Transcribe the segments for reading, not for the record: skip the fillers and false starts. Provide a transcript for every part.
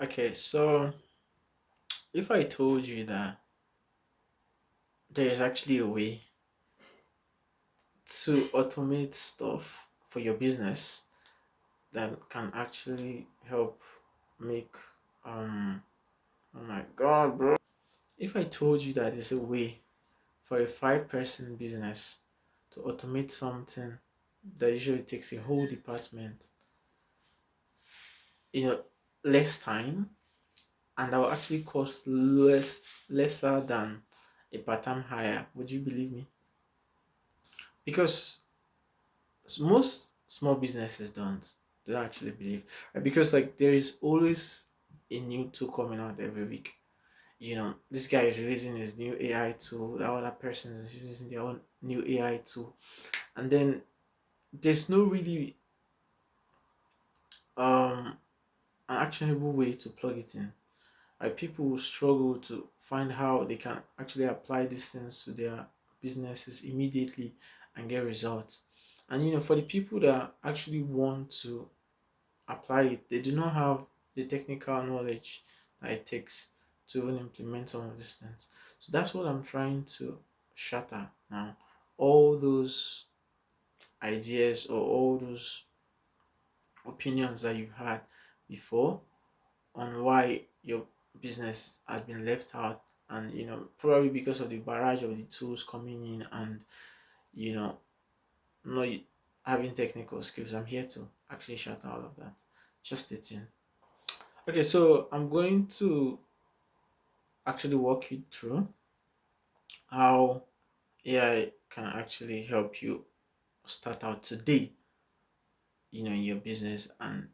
Okay, so if I told you that there is actually a way to automate stuff for your business that can actually help make um oh my god, bro. If I told you that there's a way for a five-person business to automate something that usually takes a whole department, you know, less time, and that will actually cost lesser than a part-time hire, would you believe me? Because most small businesses don't actually believe, right? Because like there is always a new tool coming out every week. This guy is releasing his new AI tool, that other person is using their own new AI tool, and then there's no really um an actionable way to plug it in. Right? People will struggle to find how they can actually apply these things to their businesses immediately and get results. And for the people that actually want to apply it, they do not have the technical knowledge that it takes to even implement some of these things. So that's what I'm trying to shatter now. All those ideas or all those opinions that you've had before on why your business has been left out, and probably because of the barrage of the tools coming in, and you know not having technical skills. I'm here to actually shatter all of that. Just stay tuned. Okay, so I'm going to actually walk you through how AI can actually help you start out today, in your business and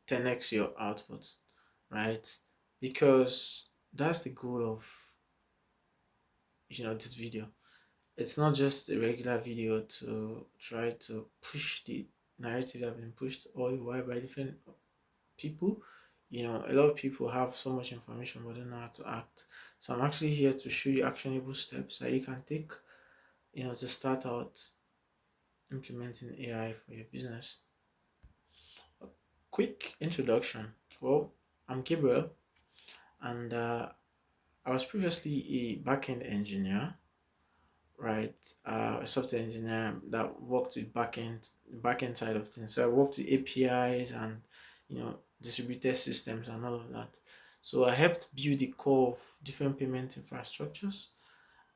10x your output, right? Because that's the goal of this video. It's not just a regular video to try to push the narrative that have been pushed all the while by different people. A lot of people have so much information but don't know how to act. So I'm actually here to show you actionable steps that you can take, to start out implementing AI for your business. A quick introduction. Well, I'm Gabriel, and I was previously a backend engineer, right? A software engineer that worked with backend side of things. So I worked with APIs and distributed systems and all of that. So I helped build the core of different payment infrastructures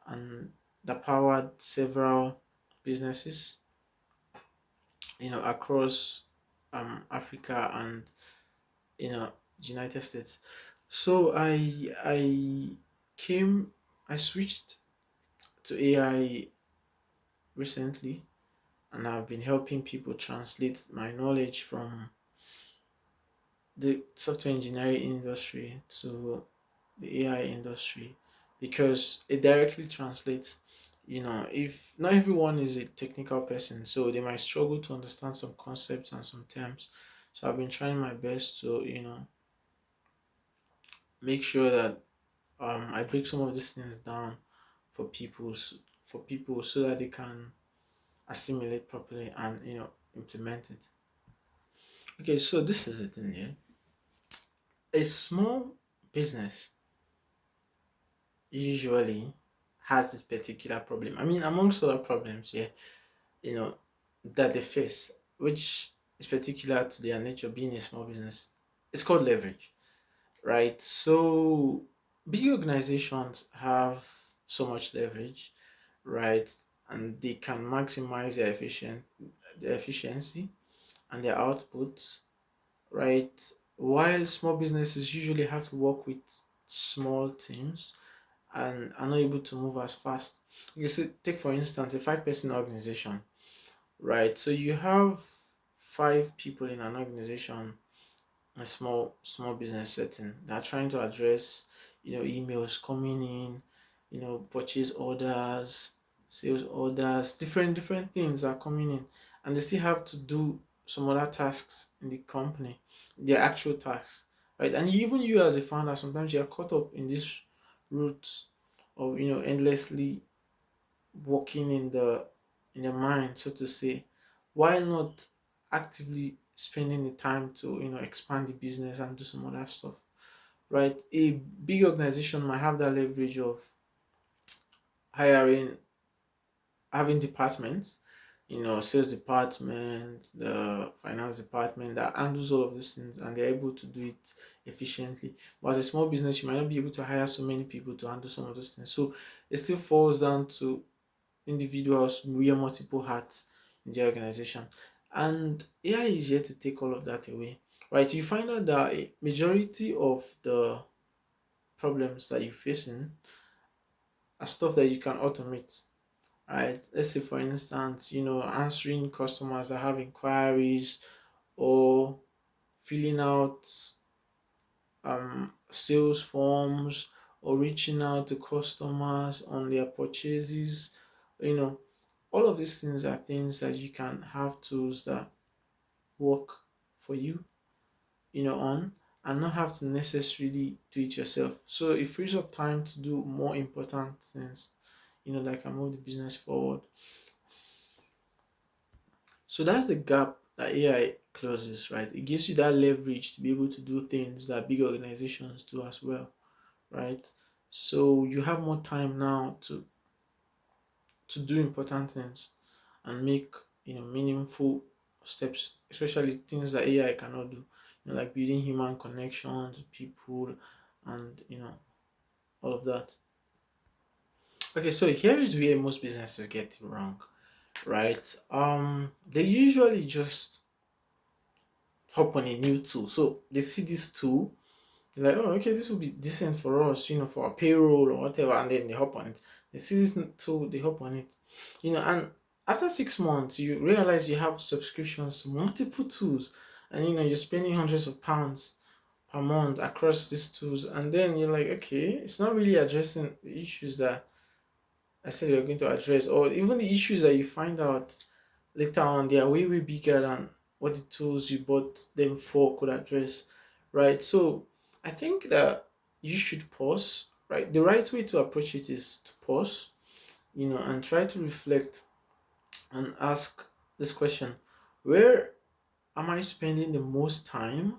and that powered several businesses, across Africa and you know United States. So came I switched to AI recently, and I've been helping people translate my knowledge from the software engineering industry to the AI industry, because it directly translates. If not everyone is a technical person, so they might struggle to understand some concepts and some terms. So I've been trying my best to make sure that I break some of these things down for people so that they can assimilate properly and implement it. Okay, so this is the thing here. A small business usually has this particular problem. I mean, amongst other problems, yeah, you know, that they face, which is particular to their nature being a small business. It's called leverage, right? So big organizations have so much leverage, right? And they can maximize their efficiency and their output, right? While small businesses usually have to work with small teams and are not able to move as fast. You see, take for instance a five-person organization, right? So you have five people in an organization, a small business setting that are trying to address, emails coming in, purchase orders, sales orders, different things are coming in, and they still have to do some other tasks in the company, their actual tasks, right? And even you as a founder, sometimes you are caught up in this route of endlessly working in the mind, so to say. Why not actively spending the time to expand the business and do some other stuff, right? A big organization might have that leverage of hiring, having departments, sales department, the finance department that handles all of these things, and they're able to do it efficiently. But as a small business, you might not be able to hire so many people to handle some of those things. So it still falls down to individuals who wear multiple hats in the organization. And AI is here to take all of that away. Right? You find out that a majority of the problems that you're facing are stuff that you can automate. Right? Let's say, for instance, answering customers that have inquiries, or filling out sales forms, or reaching out to customers on their purchases. You know, all of these things are things that you can have tools that work for you, on, and not have to necessarily do it yourself. So it frees up time to do more important things, that can move the business forward. So that's the gap that AI closes, right? It gives you that leverage to be able to do things that big organizations do as well, right? So you have more time now to do important things and make meaningful steps, especially things that AI cannot do. Like building human connections, people, and all of that. Okay, so here is where most businesses get it wrong, right? They usually just hop on a new tool. So they see this tool, they're like, oh, okay, this will be decent for us, for our payroll or whatever, and then they hop on it. They see this tool, they hop on it, and after 6 months, you realize you have subscriptions to multiple tools, and you're spending hundreds of pounds per month across these tools, and then you're like, okay, it's not really addressing the issues that I said you're going to address, or even the issues that you find out later on, they are way, way bigger than what the tools you bought them for could address, right? So I think that you should pause, right? The right way to approach it is to pause, and try to reflect and ask this question: where am I spending the most time,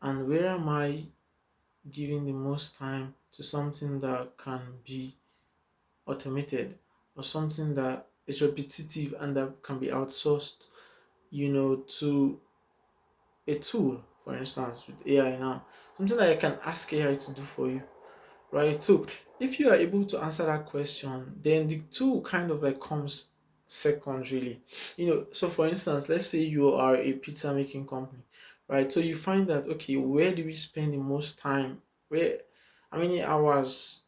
and where am I giving the most time to something that can be automated, or something that is repetitive and that can be outsourced, to a tool, for instance, with AI now, something that I can ask AI to do for you, right? So if you are able to answer that question, then the tool kind of like comes second, really. So for instance, let's say you are a pizza making company, right? So you find that, okay, where do we spend the most time? Where, how many hours?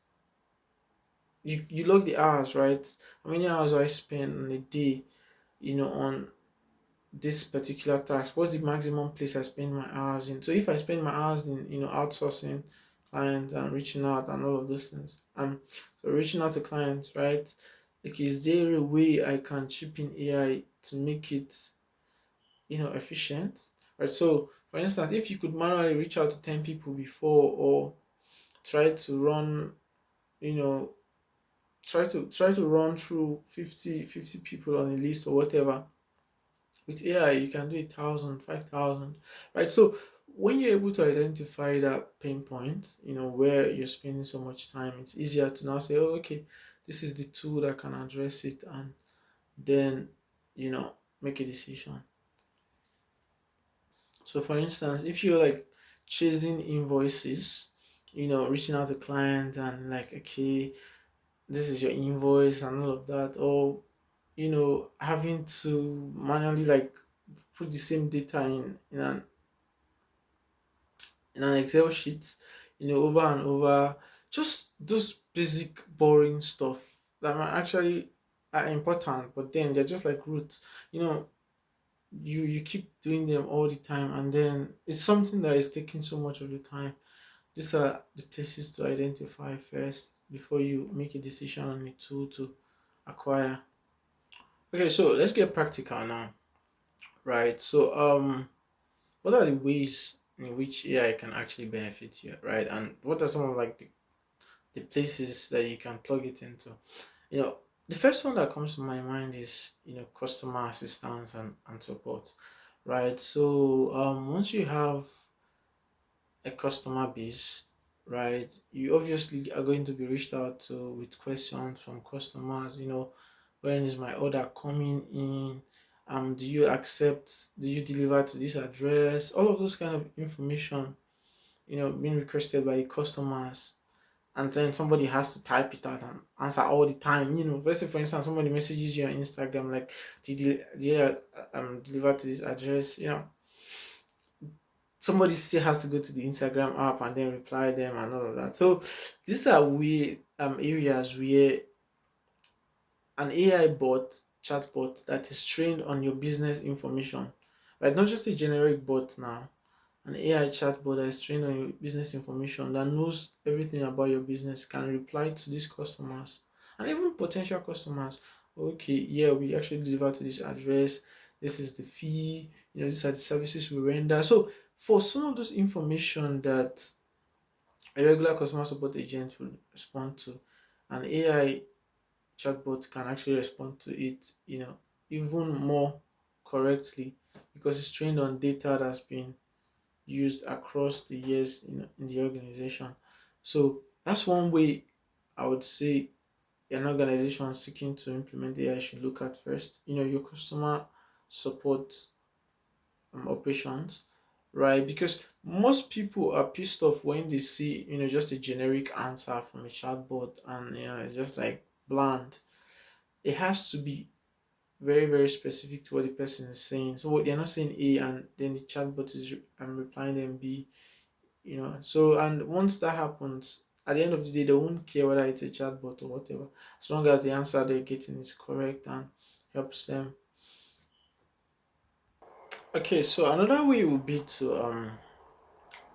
You log the hours, right? How many hours do I spend on a day, on this particular task? What's the maximum place I spend my hours in? So if I spend my hours in outsourcing clients and reaching out and all of those things, so reaching out to clients, right? Like, is there a way I can chip in AI to make it efficient, right? So for instance, if you could manually reach out to 10 people before, or try to run you know try to run through 50 people on a list or whatever. With AI, you can do 1,000, 5,000, right? So when you're able to identify that pain point, where you're spending so much time, it's easier to now say, oh, okay, this is the tool that can address it, and then, make a decision. So for instance, if you're like chasing invoices, reaching out to clients and like, okay, this is your invoice and all of that, or having to manually like put the same data in an Excel sheet, over and over. Just those basic boring stuff that are actually are important, but then they're just like roots. You keep doing them all the time, and then it's something that is taking so much of your time. These are the places to identify first before you make a decision on a tool to acquire. Okay, so let's get practical now, right? So what are the ways in which AI can actually benefit you, right? And what are some of like the places that you can plug it into? You know, the first one that comes to my mind is customer assistance and support, right? So once you have a customer base, right, you obviously are going to be reached out to with questions from customers. When is my order coming in? Do you accept? Do you deliver to this address? All of those kind of information, being requested by the customers, and then somebody has to type it out and answer all the time. Let's say for instance, somebody messages you on Instagram like, do you deliver to this address? Somebody still has to go to the Instagram app and then reply them and all of that. So these are we areas where an AI bot, chatbot that is trained on your business information, right? Not just a generic bot now, an AI chatbot that is trained on your business information that knows everything about your business can reply to these customers and even potential customers. Okay, yeah, we actually deliver to this address. This is the fee. These are the services we render. So for some of those information that a regular customer support agent would respond to, an AI chatbot can actually respond to it, even more correctly because it's trained on data that's been used across the years in the organization. So that's one way I would say an organization seeking to implement AI should look at first. Your customer support operations, right? Because most people are pissed off when they see, just a generic answer from a chatbot and, it's just like bland. It has to be very, very specific to what the person is saying. So they're not saying A and then the chatbot is replying them B, So, and once that happens, at the end of the day, they won't care whether it's a chatbot or whatever, as long as the answer they're getting is correct and helps them. Okay, so another way would be to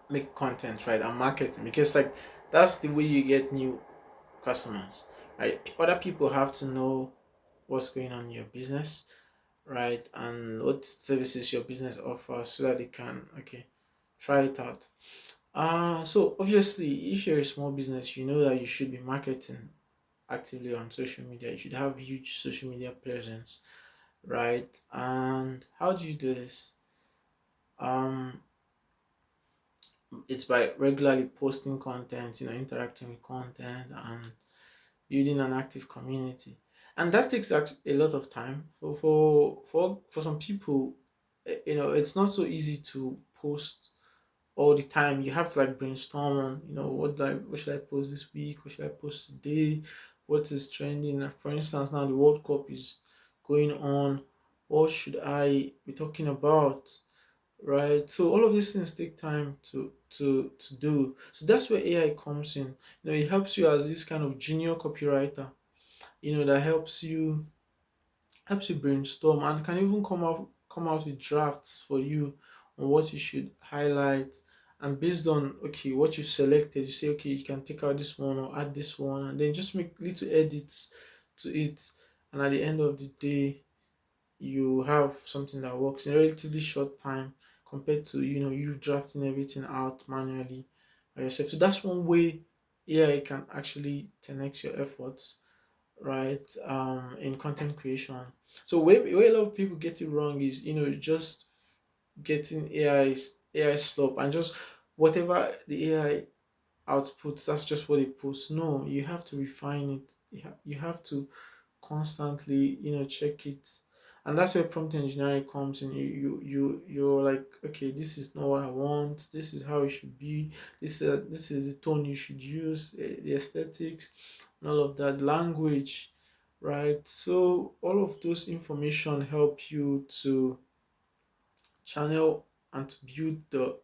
make content, right, and marketing, because like that's the way you get new customers, right? Other people have to know what's going on in your business, right, and what services your business offers so that they can, okay, try it out. So obviously, if you're a small business, you know that you should be marketing actively on social media. You should have huge social media presence, right? And how do you do this? Um, it's by regularly posting content, interacting with content and building an active community. And that takes a lot of time. For some people, it's not so easy to post all the time. You have to like brainstorm on, what should I post this week? What should I post today? What is trending? For instance, now the World Cup is going on. What should I be talking about? Right. So all of these things take time to do. So that's where AI comes in. It helps you as this kind of junior copywriter, that helps you brainstorm and can even come out with drafts for you on what you should highlight. And based on, okay, what you selected, you say, okay, you can take out this one or add this one and then just make little edits to it. And at the end of the day, you have something that works in a relatively short time compared to, you drafting everything out manually by yourself. So that's one way AI can actually 10x your efforts, right, in content creation. So where a lot of people get it wrong is, just getting AI slop and just whatever the AI outputs, that's just what it puts. No, you have to refine it. You have to constantly, check it. And that's where prompt engineering comes in. You're like, okay, this is not what I want. This is how it should be. This is the tone you should use, the aesthetics, and all of that language, right? So all of those information help you to channel and to build the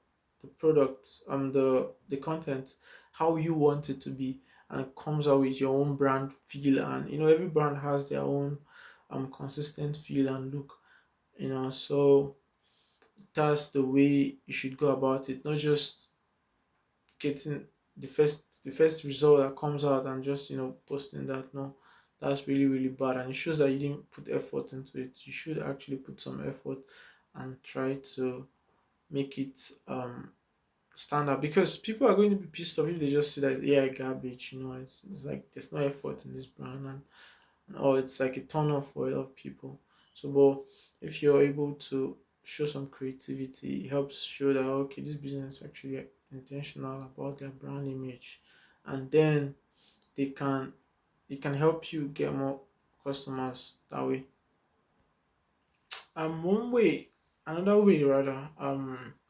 products and the content how you want it to be, and it comes out with your own brand feel. And every brand has their own consistent feel and look, so that's the way you should go about it, not just getting the first result that comes out and just posting that. No, that's really, really bad, and it shows that you didn't put effort into it. You should actually put some effort and try to make it stand out, because people are going to be pissed off if they just see that AI garbage. It's like there's no effort in this brand, and oh, it's like a turn off for a lot of people. So, but if you're able to show some creativity. It helps show that okay, this business is actually intentional about their brand image, and then they can it can help you get more customers that way. One way, another way rather,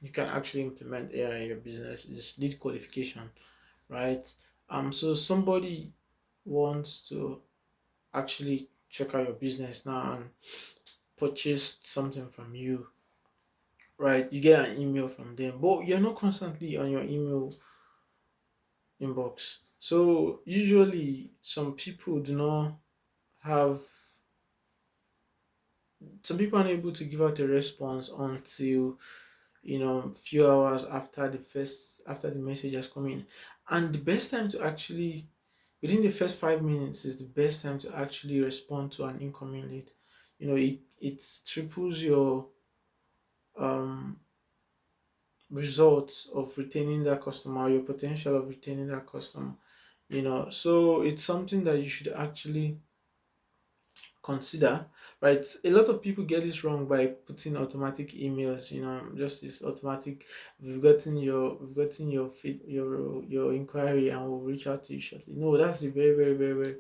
you can actually implement AI in your business is lead qualification, right? So somebody wants to actually check out your business now and purchase something from you, right? You get an email from them, but you're not constantly on your email inbox. So usually, some people do not have some people are unable to give out a response until few hours after the message has come in. And the best time to actually within the first 5 minutes is the best time to actually respond to an incoming lead. It triples your um results of retaining that customer, your potential of retaining that customer. So it's something that you should actually consider, right? A lot of people get this wrong by putting automatic emails, just this automatic, we've gotten your inquiry and we'll reach out to you shortly. No, that's a very, very, very, very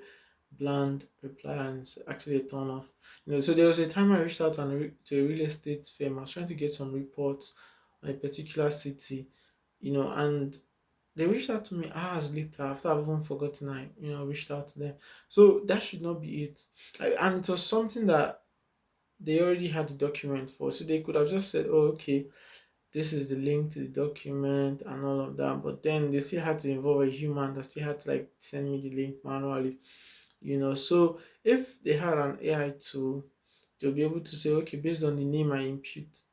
bland reply, and it's actually a turn off. So there was a time I reached out to a real estate firm. I was trying to get some reports on a particular city, and they reached out to me hours later after I've even forgotten I reached out to them. So that should not be it. And it was something that they already had the document for, so they could have just said, "Oh, okay, this is the link to the document and all of that." But then they still had to involve a human that still had to like send me the link manually. So if they had an AI tool, they'll be able to say, okay, based on the name I input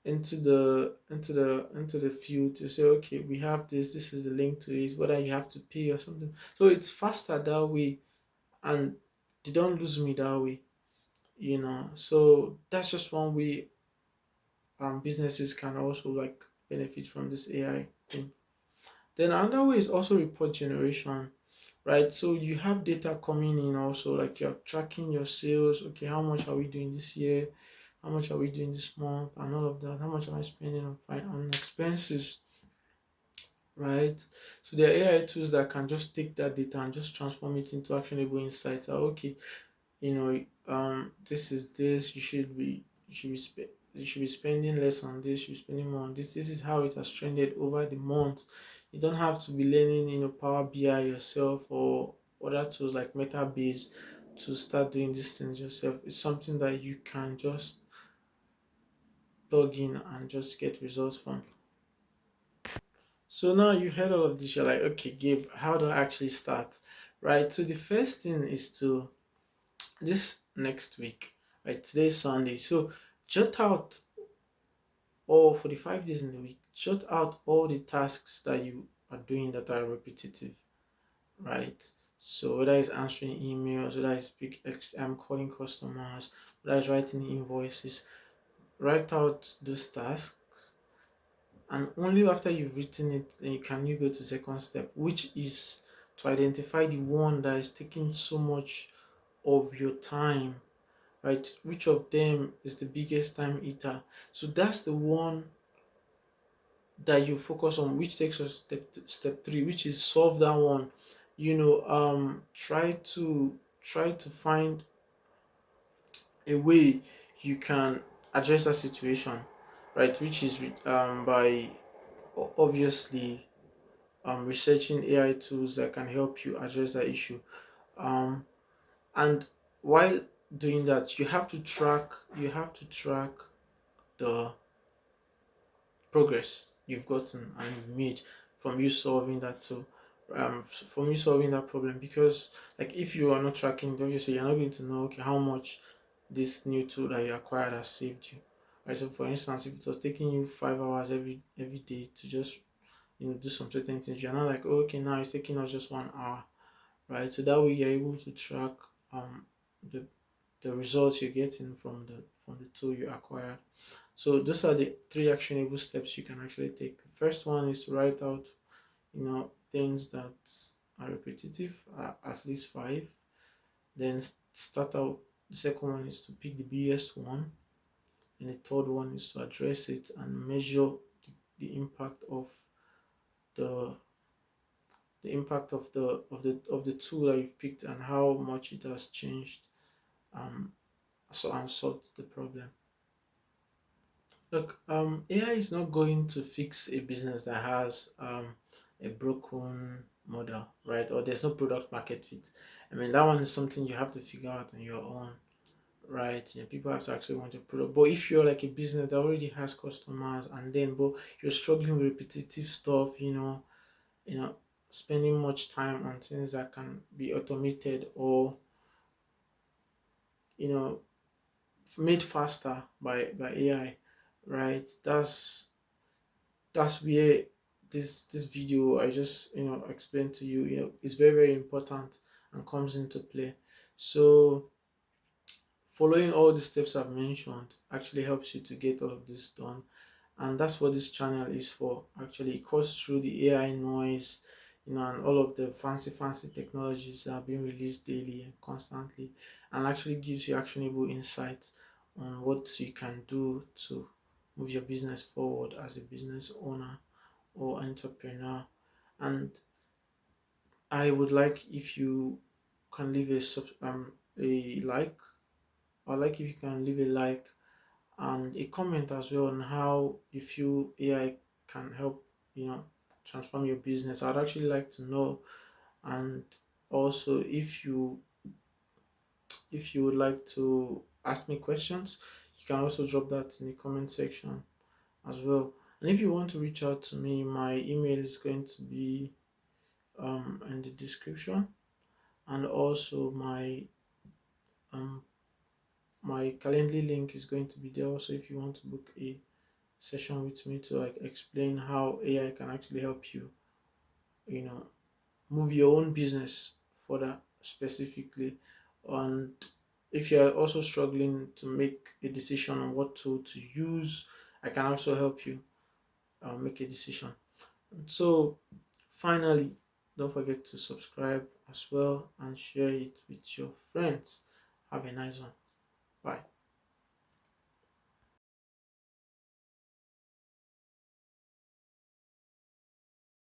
into the field to say, okay, we have this is the link to it, whether you have to pay or something. So it's faster that way, and they don't lose me that way. So that's just one way businesses can also like benefit from this AI thing. Then another way is also report generation, right? So you have data coming in also, like you're tracking your sales. Okay, how much are we doing this year? How much are we doing this month? And all of that. How much am I spending on expenses, right? So there are AI tools that can just take that data and just transform it into actionable insights. Okay, this is this. You should be spending less on this. You should be spending more on this. This is how it has trended over the month. You don't have to be learning, Power BI yourself or other tools like Metabase to start doing these things yourself. It's something that you can just plug in and just get results from. So now you heard all of this, you're like, okay, Gabe, how do I actually start? Right. So the first thing is to this next week, right? Today's Sunday. So jot out all for the 5 days in the week, jot out all the tasks that you are doing that are repetitive, right? So whether it's answering emails, whether it's calling customers, whether it's writing invoices, write out those tasks, and only after you've written it then can you go to the second step, which is to identify the one that is taking so much of your time, right? Which of them is the biggest time eater? So that's the one that you focus on, which takes us step three, which is solve that one. Try to find a way you can address that situation, right? Which is by obviously researching AI tools that can help you address that issue. Um, and while doing that, you have to track the progress you've gotten and made from you solving that too. From you solving that problem, because like if you are not tracking it, obviously you're not going to know, okay, how much this new tool that you acquired has saved you, right? So for instance, if it was taking you 5 hours every day to just do some certain things, you're not like, oh, okay, now it's taking us just 1 hour, right? So that way you're able to track the the results you're getting from the tool you acquired. So those are the three actionable steps you can actually take. The first one is to write out, things that are repetitive, at least five. Then start out. The second one is to pick the biggest one. and the third one is to address it and measure the impact of the the tool that you've picked and how much it has changed um and solved the problem. Look, AI is not going to fix a business that has a broken model, right? Or there's no product market fit. I mean, that one is something you have to figure out on your own, right? People have to actually want your product. But if you're like a business that already has customers, and then but you're struggling with repetitive stuff, you know, spending much time on things that can be automated or you know made faster by AI, right? That's where this video I just explained to you, is very very important and comes into play. So following all the steps I've mentioned actually helps you to get all of this done, and that's what this channel is for. Actually, it cuts through the AI noise, and all of the fancy technologies that are being released daily and constantly, and actually gives you actionable insights on what you can do to move your business forward as a business owner or entrepreneur. And I would like if you can leave a like, or like if you can leave a like and a comment as well on how you feel AI can help, transform your business. I'd actually like to know. And also, if you would like to ask me questions, you can also drop that in the comment section as well. And if you want to reach out to me, my email is going to be in the description, and also um my Calendly link is going to be there. Also, if you want to book a session with me to like explain how AI can actually help you, you know, move your own business further specifically. And if you're also struggling to make a decision on what tool to use, I can also help you make a decision. So, finally, don't forget to subscribe as well and share it with your friends. Have a nice one. Bye.